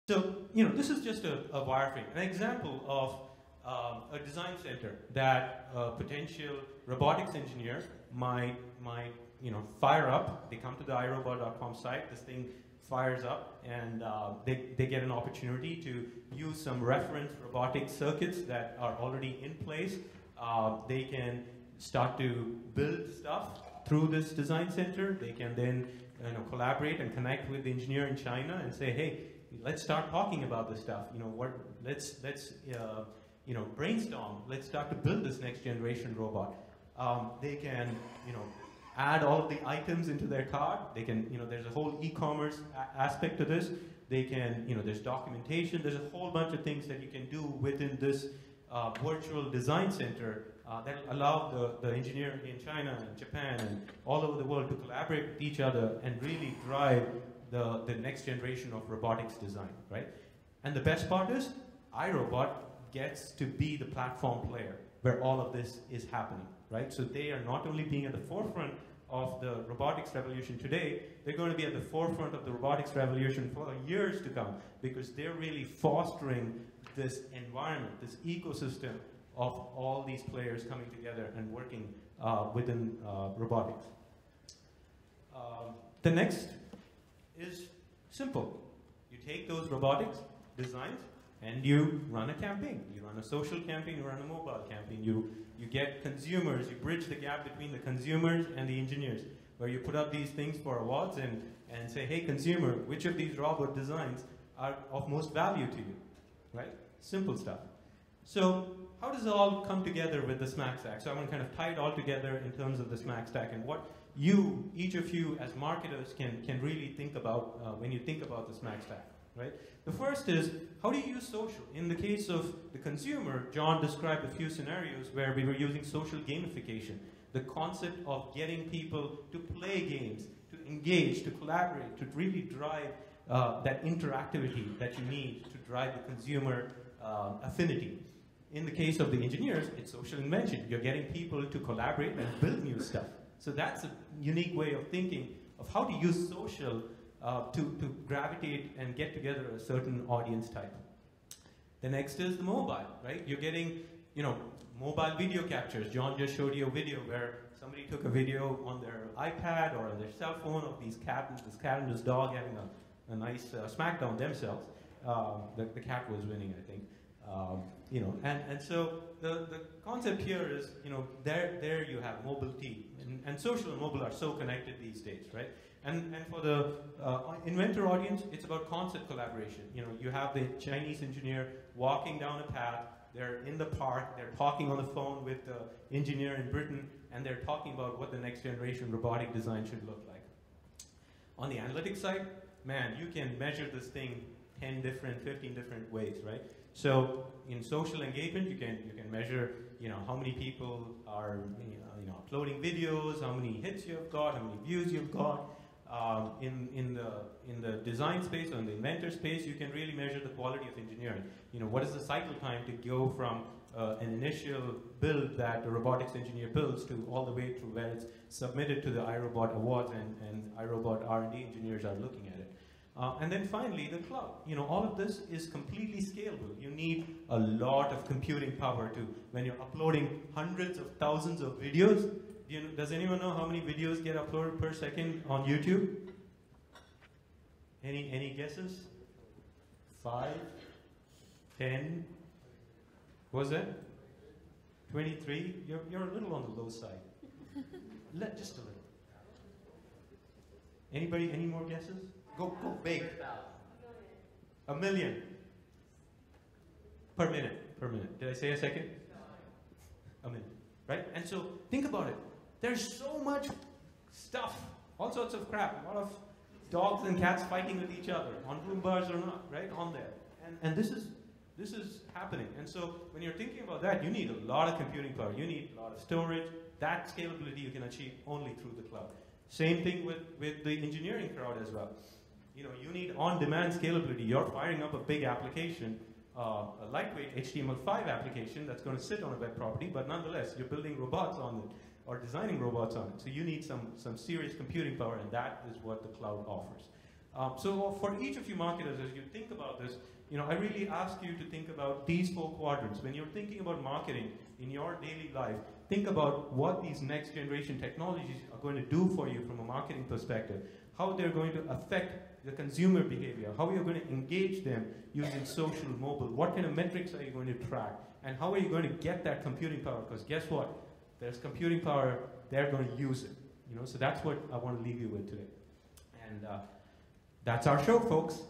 So, this is just a wireframe, an example of a design center that a potential robotics engineer might fire up. They come to the iRobot.com site, this thing fires up, and they get an opportunity to use some reference robotic circuits that are already in place. They can start to build stuff through this design center. They can then collaborate and connect with the engineer in China and say, hey, let's start talking about this stuff. Let's brainstorm. Let's start to build this next generation robot. They can, add all of the items into their cart. They can, there's a whole e-commerce aspect to this. They can, there's documentation. There's a whole bunch of things that you can do within this virtual design center that allow the engineer in China and Japan and all over the world to collaborate with each other and really drive the next generation of robotics design, right? And the best part is, iRobot gets to be the platform player where all of this is happening, right? So they are not only being at the forefront of the robotics revolution today, they're going to be at the forefront of the robotics revolution for years to come, because they're really fostering this environment, this ecosystem of all these players coming together and working within robotics. The next is simple. You take those robotics designs and you run a campaign. You run a social campaign, you run a mobile campaign. You get consumers, you bridge the gap between the consumers and the engineers, where you put up these things for awards and say, hey consumer, which of these robot designs are of most value to you, right? Simple stuff. So how does it all come together with the SMAC Stack? So I'm going to kind of tie it all together in terms of the SMAC Stack and what each of you as marketers can really think about when you think about the SMAC Stack, right? The first is, how do you use social? In the case of the consumer, John described a few scenarios where we were using social gamification, the concept of getting people to play games, to engage, to collaborate, to really drive that interactivity that you need to drive the consumer affinity. In the case of the engineers, it's social invention. You're getting people to collaborate and build new stuff. So that's a unique way of thinking of how to use social to gravitate and get together a certain audience type. The next is the mobile, right? You're getting, mobile video captures. John just showed you a video where somebody took a video on their iPad or on their cell phone of this cat and this dog having a nice SMACdown themselves. The cat was winning, I think. And so the concept here is, there you have mobility, and social and mobile are so connected these days, right? And for the inventor audience, it's about concept collaboration. You have the Chinese engineer walking down a path, they're in the park, they're talking on the phone with the engineer in Britain, and they're talking about what the next generation robotic design should look like. On the analytics side, man, you can measure this thing 10 different, 15 different ways, right? So in social engagement, you can measure, how many people are, uploading videos, how many hits you have got, how many views you've got. In the design space or in the inventor space, you can really measure the quality of engineering. What is the cycle time to go from an initial build that the robotics engineer builds to all the way through where it's submitted to the iRobot Awards and iRobot R&D engineers are looking at it. And then finally, the cloud. All of this is completely scalable. You need a lot of computing power when you're uploading hundreds of thousands of videos. Does anyone know how many videos get uploaded per second on YouTube? Any guesses? 5? 10? What was that? 23? You're a little on the low side. Just a little. Anybody, any more guesses? Go big. 1 million. Per minute. Did I say a second? 1 minute, right? And so think about it. There's so much stuff, all sorts of crap, a lot of dogs and cats fighting with each other, on Roombas or not, right, on there. And this is happening. And so when you're thinking about that, you need a lot of computing power. You need a lot of storage. That scalability you can achieve only through the cloud. Same thing with the engineering crowd as well. You need on-demand scalability. You're firing up a big application, a lightweight HTML5 application that's going to sit on a web property, but nonetheless, you're building robots on it or designing robots on it. So you need some serious computing power, and that is what the cloud offers. So for each of you marketers, as you think about this, I really ask you to think about these 4 quadrants. When you're thinking about marketing in your daily life, think about what these next generation technologies are going to do for you from a marketing perspective, how they're going to affect the consumer behavior, how you're going to engage them using social, mobile, what kind of metrics are you going to track, and how are you going to get that computing power? Because guess what? There's computing power, they're going to use it. So that's what I want to leave you with today. And that's our show, folks.